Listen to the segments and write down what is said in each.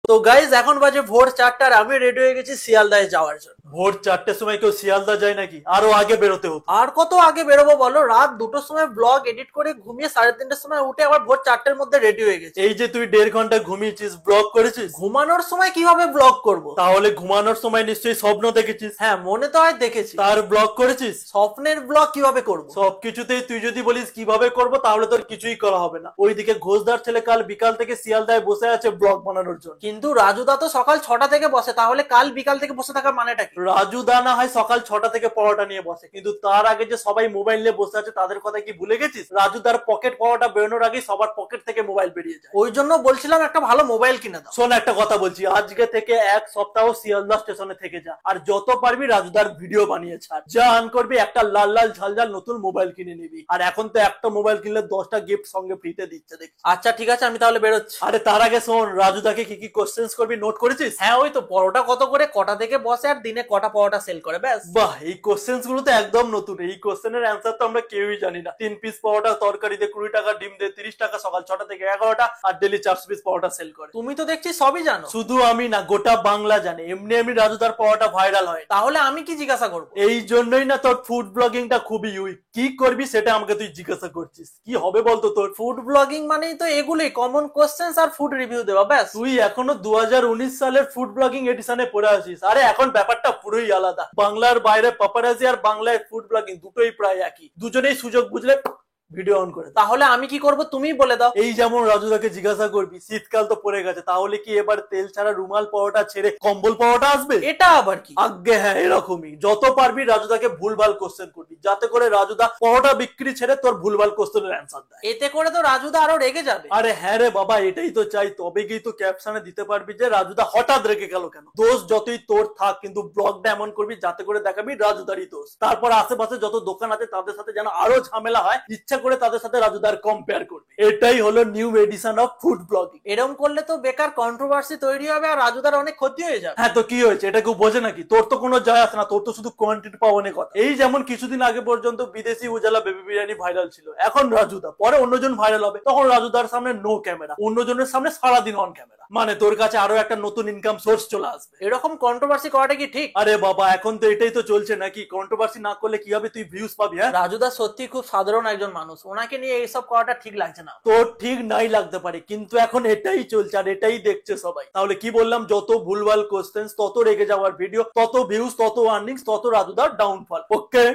তো গাইজ এখন বাজে ভোর 4টার, আমি রেডি হয়ে গেছি শিয়ালদায় যাওয়ার জন্য। ভোর 4টের সময় কেউ শিয়ালদা যায় নাকি? আরো আগে বেরোতে হতো। আর কত আগে বেরোবো বলো? রাত 2টোর সময় ব্লগ এডিট করে ঘুমিয়ে 3:30টার সময় উঠে আবার ভোর 4টের মধ্যে রেডি হয়ে গেছি। এই যে তুই 1.5 ঘন্টা ঘুমিয়েছিস, ব্লগ করেছিস? ঘুমানোর সময় কিভাবে ব্লগ করব? তাহলে ঘুমানোর সময় নিশ্চয়ই স্বপ্ন দেখেছিস। হ্যাঁ, মনে তো হয় দেখেছি। তার ব্লগ করেছিস? স্বপ্নের ব্লগ কিভাবে করব? সবকিছুতেই তুই যদি বলিস কিভাবে করব, তাহলে তোর কিছুই করা হবে না। ওইদিকে ঘোষদার ছেলে কাল বিকাল থেকে শিয়ালদায় বসে আছে ব্লগ বানানোর জন্য। কিন্তু রাজুদা তো সকাল 6টা থেকে বসে, তাহলে কাল বিকাল থেকে বসে থাকার মানেটা কি? রাজু দা না হয় সকাল 6টা থেকে পরোটা নিয়ে বসে, কিন্তু তার আগে যে সবাই মোবাইল নিয়ে বসে আছে তাদের কথা কি ভুলে গেছিস? রাজু দার পকেট পরোটা বেরোনোর আগেই সবার পকেট থেকে মোবাইল বেরিয়ে যায়। ওই জন্য বলছিলাম একটা ভালো মোবাইল কিনে দাও। শোন, একটা কথা বলছি, আজকে থেকে 1 সপ্তাহ শিয়ালদা স্টেশনে থেকে যা, আর যত পারবি রাজুদার ভিডিও বানিয়ে ছাড়। যা আর্ন করবি একটা লাল লাল ঝালঝাল নতুন মোবাইল কিনে নিবি। আর এখন তো একটা মোবাইল কিনলে 10টা গিফট সঙ্গে ফ্রিতে দিচ্ছে, দেখ। আচ্ছা ঠিক আছে, আমি তাহলে বেরোচ্ছি। আরে তার আগে শোন, রাজুদাকে কি কি কোশ্চেন্স করবি নোট করেছিস? হ্যাঁ, ওই তো পরোটা কত করে, কটা থেকে বসে, আর দিনে কটা পরোটা সেল করে, ব্যাস। বাহ, এই কোশ্চেন্স গুলো তো একদম নতুন। এই কোশ্চেনের অ্যান্সার তো আমরা কেউই জানি না। 3 পিস পরোটা তরকারি দিয়ে 20 টাকা, ডিম দিয়ে 30 টাকা, সকাল 6টা থেকে 11টা, আর ডেলি 400 পিস পরোটা সেল করে। তুমি তো দেখছি সবই জানো। শুধু আমি না, গোটা বাংলা জানে। এমনি এমনি রাজুদার পরোটা ভাইরাল হয়। তাহলে আমি কি জিজ্ঞাসা করবো? এই জন্যই না তোর ফুড ব্লগিংটা খুবই ইউনিক। কি করবি সেটা আমাকে তুই জিজ্ঞাসা করছিস? কি হবে বলতো তোর? ফুড ব্লগিং মানেই তো এগুলোই, কমন কোশ্চেন্স আর ফুড রিভিউ দেওয়া, ব্যাস। তুই এখনো 2019 সালের ফুড ব্লগিং এডিশনে পড়ে আসিস। আরে এখন ব্যাপারটা পুরোই আলাদা। বাংলার বাইরে পাপারাজি আর বাংলায় ফুড ব্লগিং দুটোই প্রায় একই। দুজনেই সুযোগ বুঝলে ভিডিও অন করে। তাহলে আমি কি করব তুমি বলে দাও। এই যেমন রাজুদাকে জিজ্ঞাসা করবি শীতকাল তো পড়ে গেছে, তাহলে কি এবার তেল ছাড়া রুমাল পরোটা ছেড়ে কম্বল পরোটা আসবে? এটা আবার কি? আজ্ঞে হ্যাঁ, এরকমই। যত পারবি রাজুদাকে ভুলভাল কোশ্চেন করবি, যাতে করে রাজুদা পরোটা বিক্রি ছেড়ে তোর ভুলভাল কোশ্চেনের অ্যান্সার দেয়। এতে করে তো রাজুদা আরো রেগে যাবে। আরে হ্যাঁ রে বাবা, এটাই তো চাই। তবে গিয়ে তো ক্যাপশনে দিতে পারবি যে রাজুদা হঠাৎ রেগে গেল কেন। দোষ যতই তোর থাক, কিন্তু ব্লগটা এমন করবি যাতে করে দেখাবি রাজুদারই দোষ। তারপর আশেপাশে যত দোকান আছে তাদের সাথে যেন আরো ঝামেলা হয়, ইচ্ছা করে তাদের সাথে রাজুদার কম্পেয়ার করবি। এটাই হলো new edition of food blogging. এরকম করলে তো বেকার কন্ট্রোভার্সি তৈরি হবে আর রাজুদার অনেক ক্ষতি হয়ে যাবে। হ্যাঁ, তো কি হয়েছে? এটা কেউ বোঝে নাকি? তোর তো কোনো যায় আসে না, তোর তো শুধু কোয়ান্টিটি পাওয়ানোর কথা। এই যেমন কিছুদিন আগে পর্যন্ত বিদেশি উজালা বেবি বিরিয়ানি ভাইরাল ছিল, এখন রাজুদা, পরে অন্যজন ভাইরাল হবে, তখন রাজুদার সামনে নো ক্যামেরা, অন্যজনের সামনে সারাদিন অন ক্যামেরা। মানে তোর কাছে আরো একটা নতুন ইনকাম সোর্স চলে আসবে। এরকম কন্ট্রোভার্সি করাটা কি ঠিক? আরে বাবা, এখন তো এটাই তো চলছে নাকি? কন্ট্রোভার্সি না করলে কি হবে? তুই ভিউজ পাবি। হ্যাঁ, রাজুদা সত্যি খুব সাধারণ একজন মানুষ, ওনাকে নিয়ে এইসব করাটা ঠিক লাগছে না। তোর ঠিক নাই লাগতে পারে, কিন্তু এখন এটাই চলছে আর এটাই দেখছে সবাই। তাহলে কি বললাম? যত ভুলভাল কোশ্চেন্স, তত রেগে যাওয়ার ভিডিও, তত ভিউজ, তত আর্নিংস, তত রাজুদার ডাউনফল। ওকে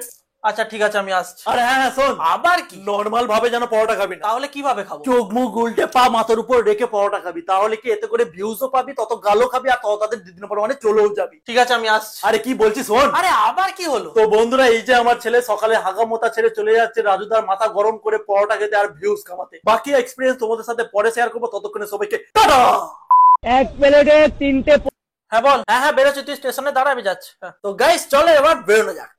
আচ্ছা ঠিক আছে, আমি আসছি। আরে হ্যাঁ হ্যাঁ, শোন, আবার কি? নর্মাল ভাবে যেন পরোটা খাবি না। তাহলে কিভাবে খাবো? চোখ মুখ উল্টে পা মাথার উপর রেখে পরোটা খাবি। তাহলে কি এতে করে ভিউজও পাবি, তত গালও খাবি, আর তত তাদের দিদিন পর মানে চলেও যাবি। ঠিক আছে, আমি আসছি। আরে কি বলছিস? শোন। আরে আবার কি হলো? তো বন্ধুরা, এই যে আমার ছেলে সকালে হাগামোতা ছেড়ে চলে যাচ্ছে রাজুদার মাথা গরম করে পরোটা খেতে আর ভিউজ কামাতে। বাকি এক্সপিরিয়েন্স তোমাদের সাথে পরে শেয়ার করবো। ততক্ষণে সবাইকে টাটা। এক প্লেটে 3টে। হ্যাঁ বল। হ্যাঁ হ্যাঁ, বেরোচ্ছি, তুই স্টেশনে দাঁড়া, আমি যাচ্ছি। হ্যাঁ। তো গাইস চলো এবার বেরোনো যাক।